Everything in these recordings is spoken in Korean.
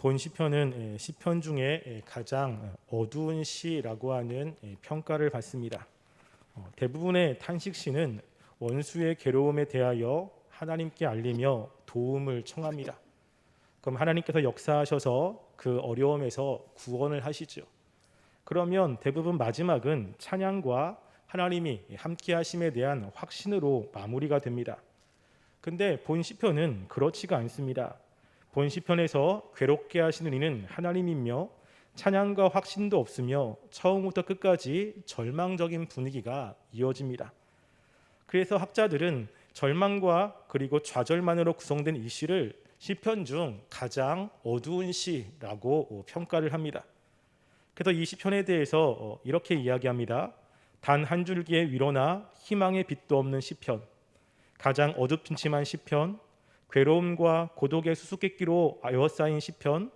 본 시편은 시편 중에 가장 어두운 시라고 하는 평가를 받습니다. 대부분의 탄식시는 원수의 괴로움에 대하여 하나님께 알리며 도움을 청합니다. 그럼 하나님께서 역사하셔서 그 어려움에서 구원을 하시죠. 그러면 대부분 마지막은 찬양과 하나님이 함께 하심에 대한 확신으로 마무리가 됩니다. 근데 본 시편은 그렇지가 않습니다. 본 시편에서 괴롭게 하시는 이는 하나님이며 찬양과 확신도 없으며 처음부터 끝까지 절망적인 분위기가 이어집니다. 그래서 학자들은 절망과 그리고 좌절만으로 구성된 이 시를 시편 중 가장 어두운 시라고 평가를 합니다. 그래서 이 시편에 대해서 이렇게 이야기합니다. 단 한 줄기의 위로나 희망의 빛도 없는 시편, 가장 어두침침한 시편, 괴로움과 고독의 수수께끼로 에워싸인 시편,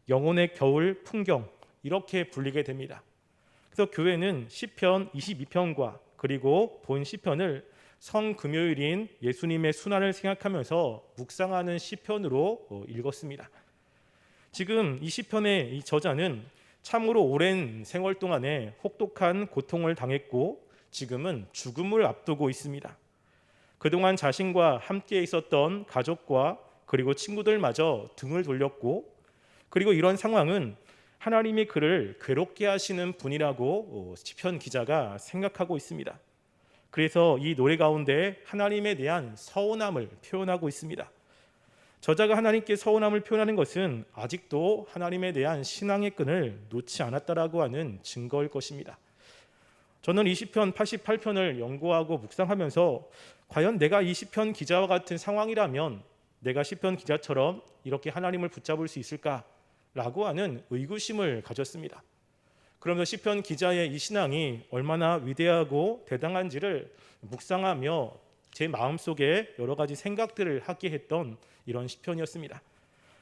영혼의 겨울 풍경, 이렇게 불리게 됩니다. 그래서 교회는 시편 22편과 그리고 본 시편을 성금요일인 예수님의 순환을 생각하면서 묵상하는 시편으로 읽었습니다. 지금 이 시편의 이 저자는 참으로 오랜 생활 동안에 혹독한 고통을 당했고 지금은 죽음을 앞두고 있습니다. 그동안 자신과 함께 있었던 가족과 그리고 친구들마저 등을 돌렸고, 그리고 이런 상황은 하나님이 그를 괴롭게 하시는 분이라고 시편 기자가 생각하고 있습니다. 그래서 이 노래 가운데 하나님에 대한 서운함을 표현하고 있습니다. 저자가 하나님께 서운함을 표현하는 것은 아직도 하나님에 대한 신앙의 끈을 놓지 않았다라고 하는 증거일 것입니다. 저는 이 시편 88편을 연구하고 묵상하면서 과연 내가 이 시편 기자와 같은 상황이라면 내가 시편 기자처럼 이렇게 하나님을 붙잡을 수 있을까라고 하는 의구심을 가졌습니다. 그러면서 시편 기자의 이 신앙이 얼마나 위대하고 대단한지를 묵상하며 제 마음속에 여러 가지 생각들을 하게 했던 이런 시편이었습니다.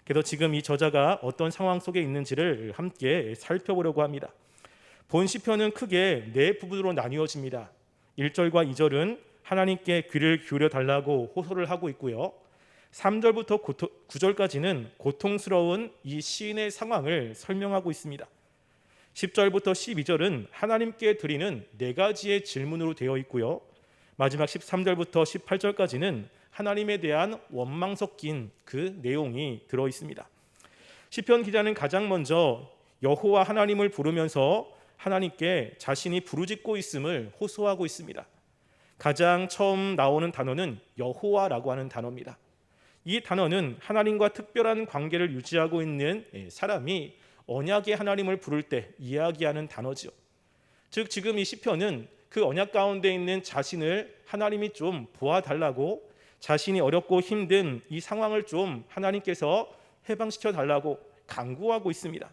그래서 지금 이 저자가 어떤 상황 속에 있는지를 함께 살펴보려고 합니다. 본 시편은 크게 네 부분으로 나뉘어집니다. 1절과 2절은 하나님께 귀를 기울여 달라고 호소를 하고 있고요. 3절부터 9절까지는 고통스러운 이 시인의 상황을 설명하고 있습니다. 10절부터 12절은 하나님께 드리는 네 가지의 질문으로 되어 있고요. 마지막 13절부터 18절까지는 하나님에 대한 원망 섞인 그 내용이 들어 있습니다. 시편 기자는 가장 먼저 여호와 하나님을 부르면서 하나님께 자신이 부르짖고 있음을 호소하고 있습니다. 가장 처음 나오는 단어는 여호와라고 하는 단어입니다. 이 단어는 하나님과 특별한 관계를 유지하고 있는 사람이 언약의 하나님을 부를 때 이야기하는 단어죠. 즉 지금 이 시편은 그 언약 가운데 있는 자신을 하나님이 좀 보아달라고, 자신이 어렵고 힘든 이 상황을 좀 하나님께서 해방시켜 달라고 간구하고 있습니다.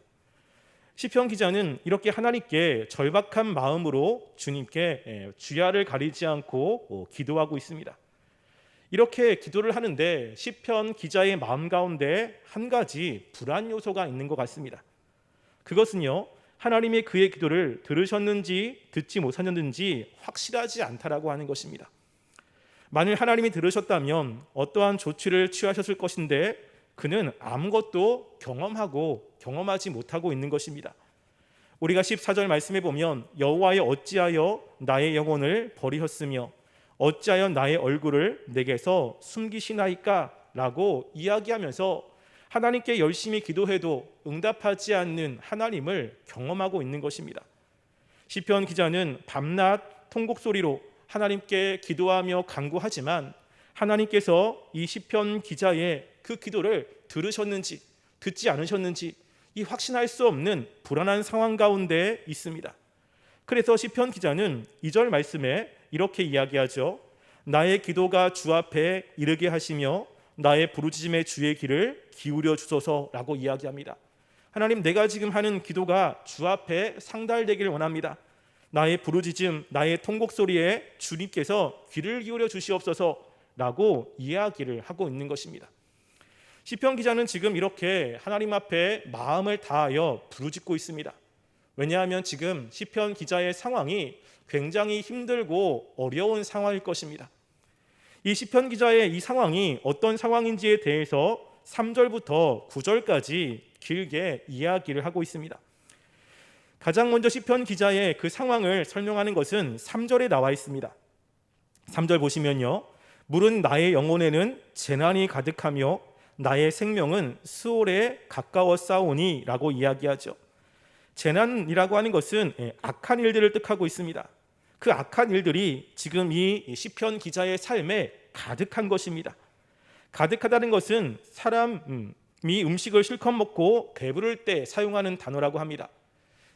시편 기자는 이렇게 하나님께 절박한 마음으로 주님께 주야를 가리지 않고 기도하고 있습니다. 이렇게 기도를 하는데 시편 기자의 마음 가운데 한 가지 불안 요소가 있는 것 같습니다. 그것은요, 하나님이 그의 기도를 들으셨는지 듣지 못하셨는지 확실하지 않다라고 하는 것입니다. 만일 하나님이 들으셨다면 어떠한 조치를 취하셨을 것인데 그는 아무것도 경험하지 못하고 있는 것입니다. 우리가 14절 말씀에 보면 여호와여 어찌하여 나의 영혼을 버리셨으며 어찌하여 나의 얼굴을 내게서 숨기시나이까 라고 이야기하면서 하나님께 열심히 기도해도 응답하지 않는 하나님을 경험하고 있는 것입니다. 시편 기자는 밤낮 통곡 소리로 하나님께 기도하며 간구하지만 하나님께서 이 시편 기자의 그 기도를 들으셨는지 듣지 않으셨는지 이 확신할 수 없는 불안한 상황 가운데 있습니다. 그래서 시편 기자는 2절 말씀에 이렇게 이야기하죠. 나의 기도가 주 앞에 이르게 하시며 나의 부르짖음에 주의 귀를 기울여 주소서라고 이야기합니다. 하나님, 내가 지금 하는 기도가 주 앞에 상달되기를 원합니다. 나의 부르짖음, 나의 통곡 소리에 주님께서 귀를 기울여 주시옵소서라고 이야기를 하고 있는 것입니다. 시편 기자는 지금 이렇게 하나님 앞에 마음을 다하여 부르짖고 있습니다. 왜냐하면 지금 시편 기자의 상황이 굉장히 힘들고 어려운 상황일 것입니다. 이 시편 기자의 이 상황이 어떤 상황인지에 대해서 3절부터 9절까지 길게 이야기를 하고 있습니다. 가장 먼저 시편 기자의 그 상황을 설명하는 것은 3절에 나와 있습니다. 3절 보시면요, 물은 나의 영혼에는 재난이 가득하며 나의 생명은 수월에 가까워 싸우니 라고 이야기하죠. 재난이라고 하는 것은 악한 일들을 뜻하고 있습니다. 그 악한 일들이 지금 이 시편 기자의 삶에 가득한 것입니다. 가득하다는 것은 사람이 음식을 실컷 먹고 배부를 때 사용하는 단어라고 합니다.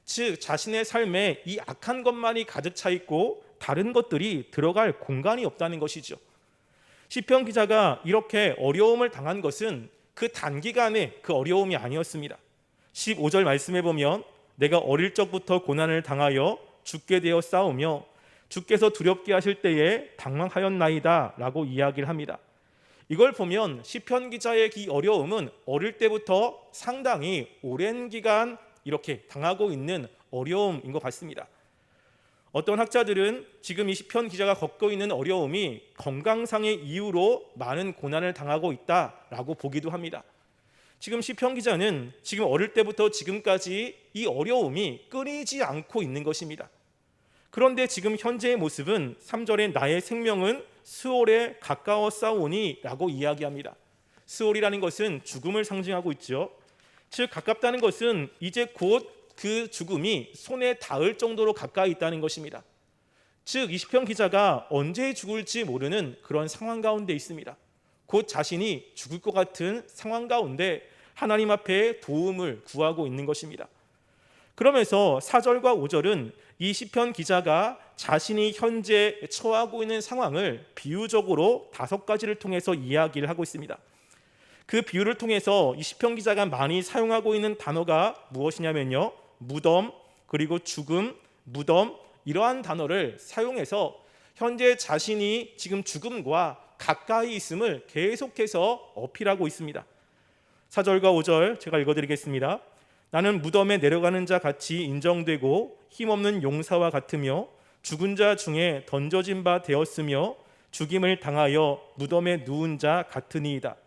즉 자신의 삶에 이 악한 것만이 가득 차 있고 다른 것들이 들어갈 공간이 없다는 것이죠. 시편 기자가 이렇게 어려움을 당한 것은 그 단기간에 그 어려움이 아니었습니다. 15절 말씀해 보면 내가 어릴 적부터 고난을 당하여 죽게 되어 싸우며 주께서 두렵게 하실 때에 당황하였나이다 라고 이야기를 합니다. 이걸 보면 시편 기자의 이 어려움은 어릴 때부터 상당히 오랜 기간 이렇게 당하고 있는 어려움인 것 같습니다. 어떤 학자들은 지금 이 시편 기자가 겪고 있는 어려움이 건강상의 이유로 많은 고난을 당하고 있다라고 보기도 합니다. 지금 시편 기자는 지금 어릴 때부터 지금까지 이 어려움이 끊이지 않고 있는 것입니다. 그런데 지금 현재의 모습은 3절에 나의 생명은 수월에 가까워 싸우니 라고 이야기합니다. 수월이라는 것은 죽음을 상징하고 있죠. 즉 가깝다는 것은 이제 곧 그 죽음이 손에 닿을 정도로 가까이 있다는 것입니다. 즉 이 시편 기자가 언제 죽을지 모르는 그런 상황 가운데 있습니다. 곧 자신이 죽을 것 같은 상황 가운데 하나님 앞에 도움을 구하고 있는 것입니다. 그러면서 4절과 5절은 이 시편 기자가 자신이 현재 처하고 있는 상황을 비유적으로 5가지를 통해서 이야기를 하고 있습니다. 그 비유를 통해서 이 시편 기자가 많이 사용하고 있는 단어가 무엇이냐면요, 무덤, 그리고 죽음, 무덤, 이러한 단어를 사용해서 현재 자신이 지금 죽음과 가까이 있음을 계속해서 어필하고 있습니다. 4절과 5절 제가 읽어드리겠습니다. 나는 무덤에 내려가는 자 같이 인정되고 힘없는 용사와 같으며 죽은 자 중에 던져진 바 되었으며 죽임을 당하여 무덤에 누운 자 같으니이다.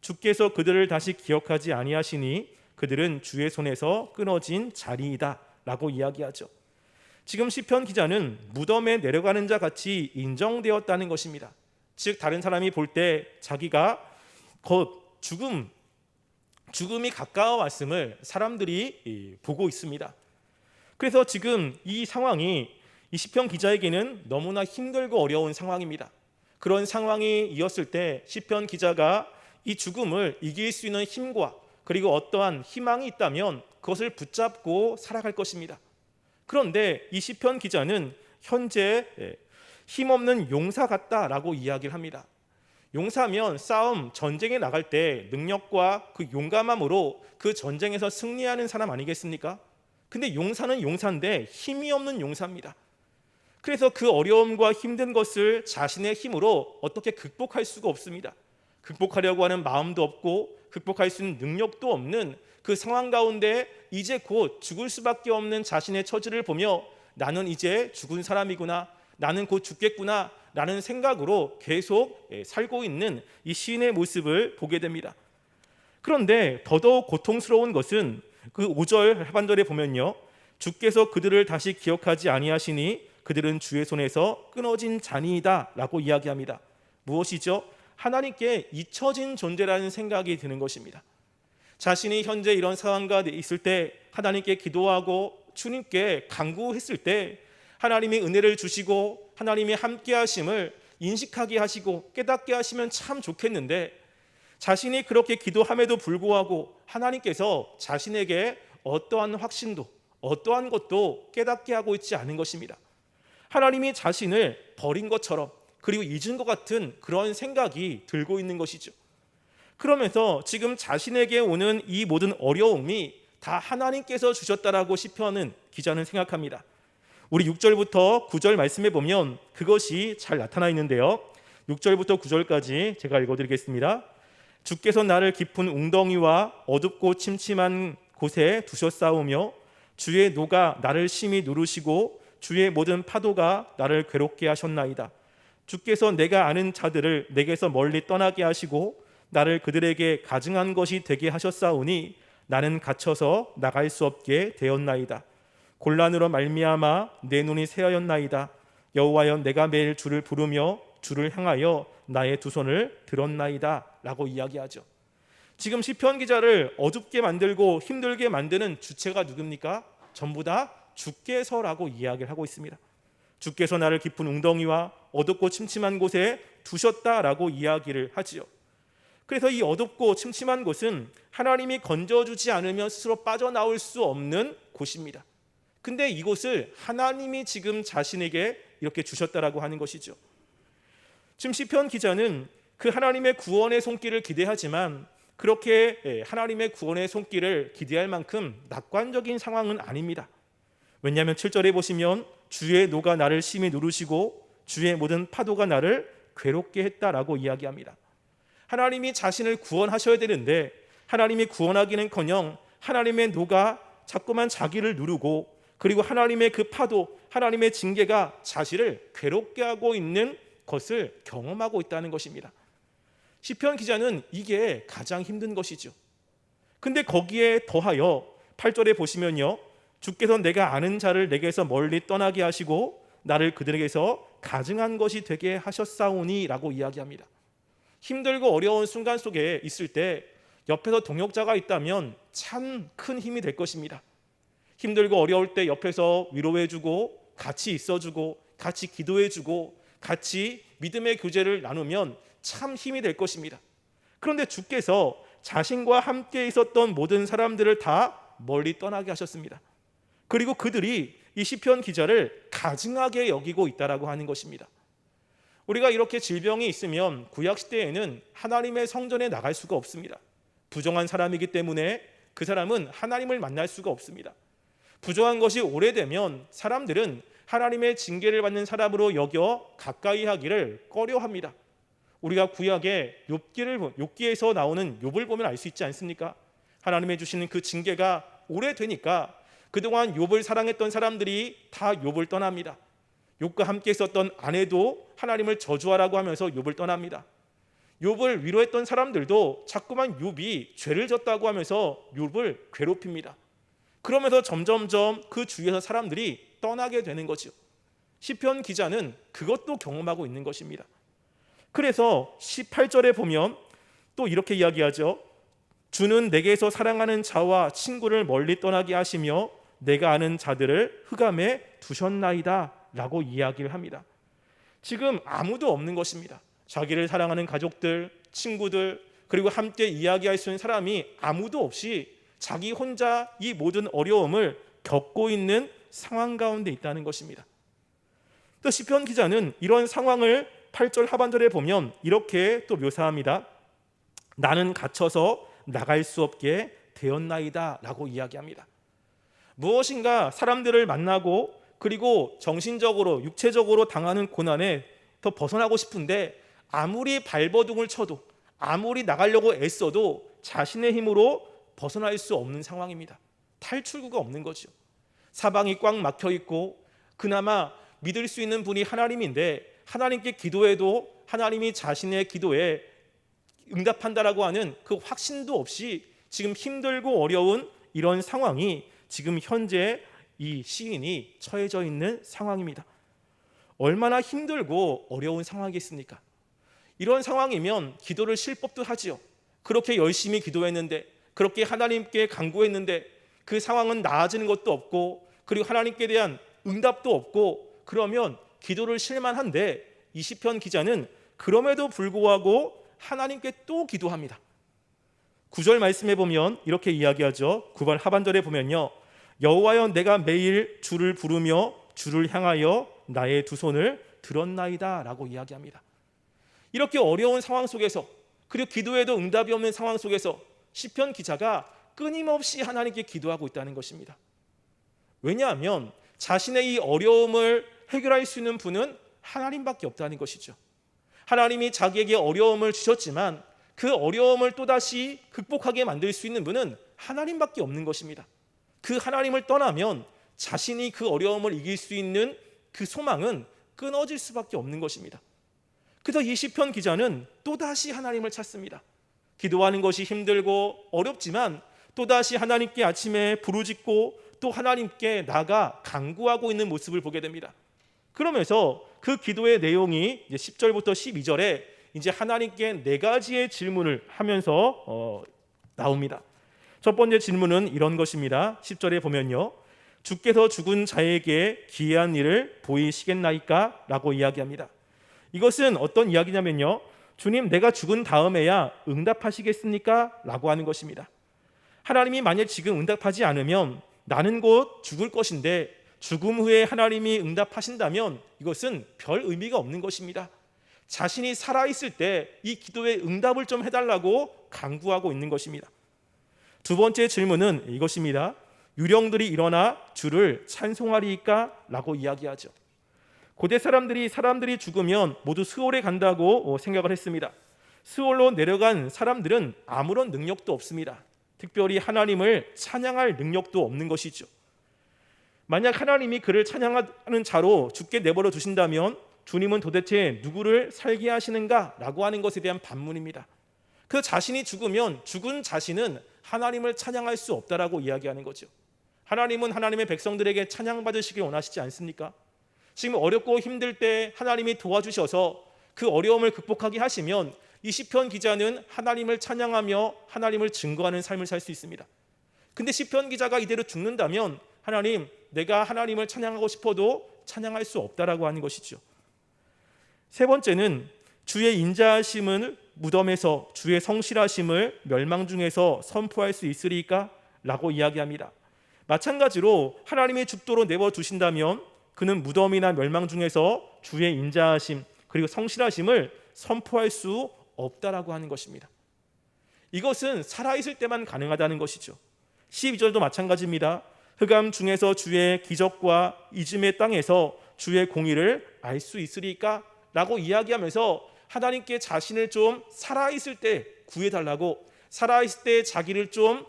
주께서 그들을 다시 기억하지 아니하시니 그들은 주의 손에서 끊어진 자리이다 라고 이야기하죠. 지금 시편 기자는 무덤에 내려가는 자 같이 인정되었다는 것입니다. 즉 다른 사람이 볼 때 자기가 곧 죽음이 가까워 왔음을 사람들이 보고 있습니다. 그래서 지금 이 상황이 이 시편 기자에게는 너무나 힘들고 어려운 상황입니다. 그런 상황이 이었을 때 시편 기자가 이 죽음을 이길 수 있는 힘과 그리고 어떠한 희망이 있다면 그것을 붙잡고 살아갈 것입니다. 그런데 이 시편 기자는 현재 힘없는 용사 같다라고 이야기를 합니다. 용사면 싸움, 전쟁에 나갈 때 능력과 그 용감함으로 그 전쟁에서 승리하는 사람 아니겠습니까? 근데 용사는 용사인데 힘이 없는 용사입니다. 그래서 그 어려움과 힘든 것을 자신의 힘으로 어떻게 극복할 수가 없습니다. 극복하려고 하는 마음도 없고 극복할 수 있는 능력도 없는 그 상황 가운데 이제 곧 죽을 수밖에 없는 자신의 처지를 보며 나는 이제 죽은 사람이구나, 나는 곧 죽겠구나 라는 생각으로 계속 살고 있는 이 시인의 모습을 보게 됩니다. 그런데 더더욱 고통스러운 것은 그 5절 하반절에 보면요, 주께서 그들을 다시 기억하지 아니하시니 그들은 주의 손에서 끊어진 잔이다 라고 이야기합니다. 무엇이죠? 하나님께 잊혀진 존재라는 생각이 드는 것입니다. 자신이 현재 이런 상황과 있을 때 하나님께 기도하고 주님께 간구했을 때 하나님이 은혜를 주시고 하나님이 함께 하심을 인식하게 하시고 깨닫게 하시면 참 좋겠는데 자신이 그렇게 기도함에도 불구하고 하나님께서 자신에게 어떠한 확신도 어떠한 것도 깨닫게 하고 있지 않은 것입니다. 하나님이 자신을 버린 것처럼 그리고 잊은 것 같은 그런 생각이 들고 있는 것이죠. 그러면서 지금 자신에게 오는 이 모든 어려움이 다 하나님께서 주셨다라고 시편 기자는 생각합니다. 우리 6절부터 9절 말씀해 보면 그것이 잘 나타나 있는데요. 6절부터 9절까지 제가 읽어드리겠습니다. 주께서 나를 깊은 웅덩이와 어둡고 침침한 곳에 두셨사오며 주의 노가 나를 심히 누르시고 주의 모든 파도가 나를 괴롭게 하셨나이다. 주께서 내가 아는 자들을 내게서 멀리 떠나게 하시고 나를 그들에게 가증한 것이 되게 하셨사오니 나는 갇혀서 나갈 수 없게 되었나이다. 곤란으로 말미암아 내 눈이 새하였나이다. 여호와여, 내가 매일 주를 부르며 주를 향하여 나의 두 손을 들었나이다 라고 이야기하죠. 지금 시편 기자를 어둡게 만들고 힘들게 만드는 주체가 누굽니까? 전부 다 주께서라고 이야기를 하고 있습니다. 주께서 나를 깊은 웅덩이와 어둡고 침침한 곳에 두셨다라고 이야기를 하지요. 그래서 이 어둡고 침침한 곳은 하나님이 건져주지 않으면 스스로 빠져나올 수 없는 곳입니다. 근데 이곳을 하나님이 지금 자신에게 이렇게 주셨다라고 하는 것이죠. 지금 시편 기자는 그 하나님의 구원의 손길을 기대하지만 그렇게 하나님의 구원의 손길을 기대할 만큼 낙관적인 상황은 아닙니다. 왜냐하면 7절에 보시면 주의 노가 나를 심히 누르시고 주의 모든 파도가 나를 괴롭게 했다라고 이야기합니다. 하나님이 자신을 구원하셔야 되는데 하나님이 구원하기는커녕 하나님의 노가 자꾸만 자기를 누르고 그리고 하나님의 그 파도, 하나님의 징계가 자신을 괴롭게 하고 있는 것을 경험하고 있다는 것입니다. 시편 기자는 이게 가장 힘든 것이죠. 근데 거기에 더하여 8절에 보시면요, 주께서 내가 아는 자를 내게서 멀리 떠나게 하시고 나를 그들에게서 가증한 것이 되게 하셨사오니 라고 이야기합니다. 힘들고 어려운 순간 속에 있을 때 옆에서 동역자가 있다면 참 큰 힘이 될 것입니다. 힘들고 어려울 때 옆에서 위로해주고 같이 있어주고 같이 기도해주고 같이 믿음의 교제를 나누면 참 힘이 될 것입니다. 그런데 주께서 자신과 함께 있었던 모든 사람들을 다 멀리 떠나게 하셨습니다. 그리고 그들이 이 시편 기자를 가증하게 여기고 있다라고 하는 것입니다. 우리가 이렇게 질병이 있으면 구약 시대에는 하나님의 성전에 나갈 수가 없습니다. 부정한 사람이기 때문에 그 사람은 하나님을 만날 수가 없습니다. 부정한 것이 오래되면 사람들은 하나님의 징계를 받는 사람으로 여겨 가까이 하기를 꺼려합니다. 우리가 구약의 욥기에서 나오는 욥을 보면 알 수 있지 않습니까? 하나님의 주시는 그 징계가 오래되니까 그동안 욥을 사랑했던 사람들이 다 욥을 떠납니다. 욥과 함께 있었던 아내도 하나님을 저주하라고 하면서 욥을 떠납니다. 욥을 위로했던 사람들도 자꾸만 욥이 죄를 졌다고 하면서 욥을 괴롭힙니다. 그러면서 점점점 그 주위에서 사람들이 떠나게 되는 거죠. 시편 기자는 그것도 경험하고 있는 것입니다. 그래서 18절에 보면 또 이렇게 이야기하죠. 주는 내게서 사랑하는 자와 친구를 멀리 떠나게 하시며 내가 아는 자들을 흑암에 두셨나이다 라고 이야기를 합니다. 지금 아무도 없는 것입니다. 자기를 사랑하는 가족들, 친구들, 그리고 함께 이야기할 수 있는 사람이 아무도 없이 자기 혼자 이 모든 어려움을 겪고 있는 상황 가운데 있다는 것입니다. 또 시편 기자는 이런 상황을 8절 하반절에 보면 이렇게 또 묘사합니다. 나는 갇혀서 나갈 수 없게 되었나이다 라고 이야기합니다. 무엇인가 사람들을 만나고 그리고 정신적으로 육체적으로 당하는 고난에 더 벗어나고 싶은데 아무리 발버둥을 쳐도 아무리 나가려고 애써도 자신의 힘으로 벗어날 수 없는 상황입니다. 탈출구가 없는 거죠. 사방이 꽉 막혀 있고 그나마 믿을 수 있는 분이 하나님인데 하나님께 기도해도 하나님이 자신의 기도에 응답한다라고 하는 그 확신도 없이 지금 힘들고 어려운 이런 상황이 지금 현재 이 시인이 처해져 있는 상황입니다. 얼마나 힘들고 어려운 상황이겠습니까? 이런 상황이면 기도를 쉴 법도 하지요. 그렇게 열심히 기도했는데 그렇게 하나님께 간구했는데 그 상황은 나아지는 것도 없고 그리고 하나님께 대한 응답도 없고 그러면 기도를 쉴 만한데 이 시편 기자는 그럼에도 불구하고 하나님께 또 기도합니다. 9절 말씀에 보면 이렇게 이야기하죠. 9번 하반절에 보면요. 여호와여 내가 매일 주를 부르며 주를 향하여 나의 두 손을 들었나이다 라고 이야기합니다. 이렇게 어려운 상황 속에서 그리고 기도에도 응답이 없는 상황 속에서 시편 기자가 끊임없이 하나님께 기도하고 있다는 것입니다. 왜냐하면 자신의 이 어려움을 해결할 수 있는 분은 하나님밖에 없다는 것이죠. 하나님이 자기에게 어려움을 주셨지만 그 어려움을 또다시 극복하게 만들 수 있는 분은 하나님밖에 없는 것입니다. 그 하나님을 떠나면 자신이 그 어려움을 이길 수 있는 그 소망은 끊어질 수밖에 없는 것입니다. 그래서 이 시편 기자는 또다시 하나님을 찾습니다. 기도하는 것이 힘들고 어렵지만 또다시 하나님께 아침에 부르짖고 또 하나님께 나가 간구하고 있는 모습을 보게 됩니다. 그러면서 그 기도의 내용이 이제 10절부터 12절에 이제 하나님께 네 가지의 질문을 하면서 나옵니다. 첫 번째 질문은 이런 것입니다. 10절에 보면요, 주께서 죽은 자에게 기이한 일을 보이시겠나이까? 라고 이야기합니다. 이것은 어떤 이야기냐면요, 주님, 내가 죽은 다음에야 응답하시겠습니까? 라고 하는 것입니다. 하나님이 만약 지금 응답하지 않으면 나는 곧 죽을 것인데 죽음 후에 하나님이 응답하신다면 이것은 별 의미가 없는 것입니다. 자신이 살아있을 때 이 기도에 응답을 좀 해달라고 간구하고 있는 것입니다. 두 번째 질문은 이것입니다. 유령들이 일어나 주를 찬송하리이까? 라고 이야기하죠. 고대 사람들이 죽으면 모두 스올에 간다고 생각을 했습니다. 스올로 내려간 사람들은 아무런 능력도 없습니다. 특별히 하나님을 찬양할 능력도 없는 것이죠. 만약 하나님이 그를 찬양하는 자로 죽게 내버려 두신다면 주님은 도대체 누구를 살게 하시는가? 라고 하는 것에 대한 반문입니다. 그 자신이 죽으면 죽은 자신은 하나님을 찬양할 수 없다라고 이야기하는 거죠. 하나님은 하나님의 백성들에게 찬양받으시길 원하시지 않습니까? 지금 어렵고 힘들 때 하나님이 도와주셔서 그 어려움을 극복하게 하시면 이 시편 기자는 하나님을 찬양하며 하나님을 증거하는 삶을 살 수 있습니다. 근데 시편 기자가 이대로 죽는다면 하나님, 내가 하나님을 찬양하고 싶어도 찬양할 수 없다라고 하는 것이죠. 세 번째는 주의 인자하심을 무덤에서 주의 성실하심을 멸망 중에서 선포할 수 있으리까? 라고 이야기합니다. 마찬가지로 하나님이 죽도록 내버려두신다면 그는 무덤이나 멸망 중에서 주의 인자하심 그리고 성실하심을 선포할 수 없다라고 하는 것입니다. 이것은 살아있을 때만 가능하다는 것이죠. 12절도 마찬가지입니다. 흑암 중에서 주의 기적과 이즘의 땅에서 주의 공의를 알 수 있으리까? 라고 이야기하면서 하나님께 자신을 좀 살아있을 때 구해달라고, 살아있을 때 자기를 좀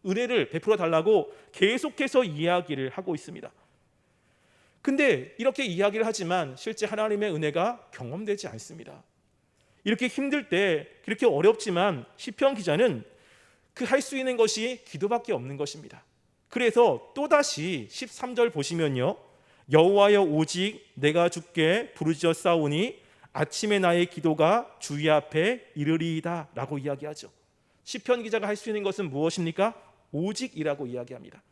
은혜를 베풀어 달라고 계속해서 이야기를 하고 있습니다. 근데 이렇게 이야기를 하지만 실제 하나님의 은혜가 경험되지 않습니다. 이렇게 힘들 때, 그렇게 어렵지만 시편 기자는 그 할 수 있는 것이 기도밖에 없는 것입니다. 그래서 또다시 13절 보시면요, 여호와여 오직 내가 주께 부르짖어 싸우니 아침에 나의 기도가 주의 앞에 이르리이다 라고 이야기하죠. 시편 기자가 할 수 있는 것은 무엇입니까? 오직이라고 이야기합니다.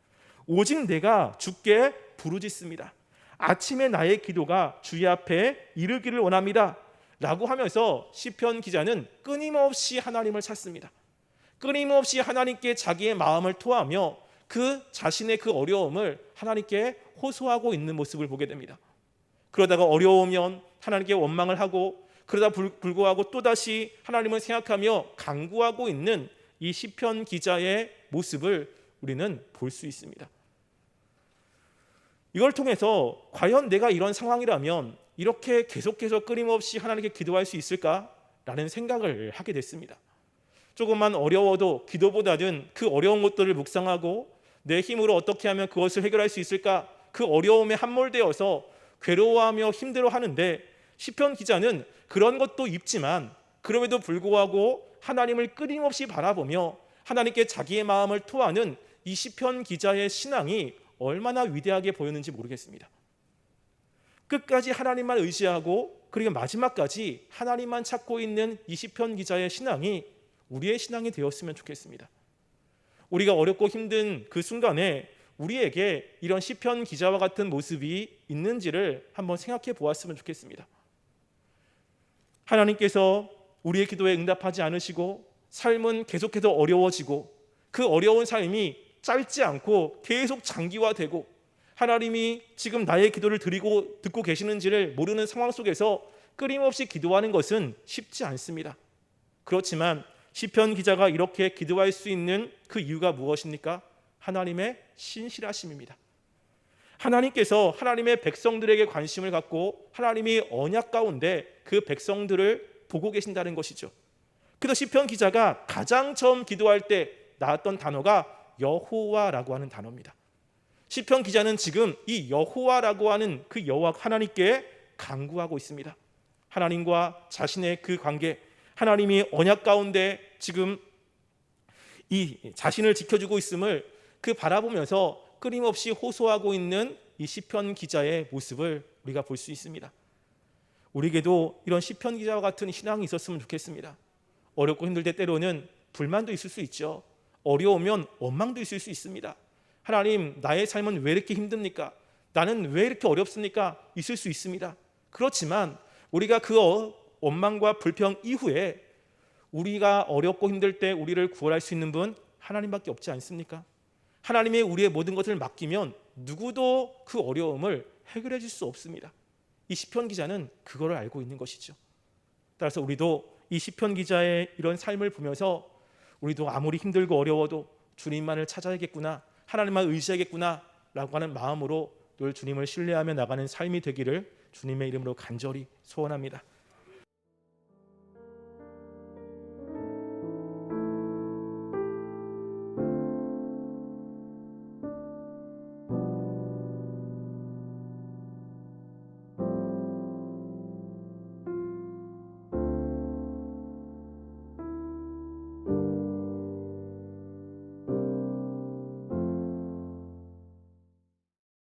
오직 내가 주께 부르짖습니다. 아침에 나의 기도가 주의 앞에 이르기를 원합니다 라고 하면서 시편 기자는 끊임없이 하나님을 찾습니다. 끊임없이 하나님께 자기의 마음을 토하며 그 자신의 그 어려움을 하나님께 호소하고 있는 모습을 보게 됩니다. 그러다가 어려우면 하나님께 원망을 하고, 그러다 불구하고 또다시 하나님을 생각하며 간구하고 있는 이 시편 기자의 모습을 우리는 볼 수 있습니다. 이걸 통해서 과연 내가 이런 상황이라면 이렇게 계속해서 끊임없이 하나님께 기도할 수 있을까라는 생각을 하게 됐습니다. 조금만 어려워도 기도보다는 그 어려운 것들을 묵상하고 내 힘으로 어떻게 하면 그것을 해결할 수 있을까, 그 어려움에 함몰되어서 괴로워하며 힘들어하는데 시편 기자는 그런 것도 있지만 그럼에도 불구하고 하나님을 끊임없이 바라보며 하나님께 자기의 마음을 토하는 이 시편 기자의 신앙이 얼마나 위대하게 보였는지 모르겠습니다. 끝까지 하나님만 의지하고 그리고 마지막까지 하나님만 찾고 있는 이 시편 기자의 신앙이 우리의 신앙이 되었으면 좋겠습니다. 우리가 어렵고 힘든 그 순간에 우리에게 이런 시편 기자와 같은 모습이 있는지를 한번 생각해 보았으면 좋겠습니다. 하나님께서 우리의 기도에 응답하지 않으시고 삶은 계속해서 어려워지고 그 어려운 삶이 짧지 않고 계속 장기화되고 하나님이 지금 나의 기도를 듣고 계시는지를 모르는 상황 속에서 끊임없이 기도하는 것은 쉽지 않습니다. 그렇지만 시편 기자가 이렇게 기도할 수 있는 그 이유가 무엇입니까? 하나님의 신실하심입니다. 하나님께서 하나님의 백성들에게 관심을 갖고 하나님이 언약 가운데 그 백성들을 보고 계신다는 것이죠. 그래서 시편 기자가 가장 처음 기도할 때 나왔던 단어가 여호와라고 하는 단어입니다. 시편 기자는 지금 이 여호와라고 하는 그 여호와 하나님께 간구하고 있습니다. 하나님과 자신의 그 관계, 하나님이 언약 가운데 지금 이 자신을 지켜주고 있음을 그 바라보면서 끊임없이 호소하고 있는 이 시편 기자의 모습을 우리가 볼 수 있습니다. 우리에게도 이런 시편 기자와 같은 신앙이 있었으면 좋겠습니다. 어렵고 힘들 때 때로는 불만도 있을 수 있죠. 어려우면 원망도 있을 수 있습니다. 하나님, 나의 삶은 왜 이렇게 힘듭니까? 나는 왜 이렇게 어렵습니까? 있을 수 있습니다. 그렇지만 우리가 그 원망과 불평 이후에 우리가 어렵고 힘들 때 우리를 구원할 수 있는 분 하나님밖에 없지 않습니까? 하나님의 우리의 모든 것을 맡기면 누구도 그 어려움을 해결해 줄 수 없습니다. 이 시편 기자는 그거를 알고 있는 것이죠. 따라서 우리도 이 시편 기자의 이런 삶을 보면서 우리도 아무리 힘들고 어려워도 주님만을 찾아야겠구나, 하나님만 의지하겠구나 라고 하는 마음으로 늘 주님을 신뢰하며 나가는 삶이 되기를 주님의 이름으로 간절히 소원합니다.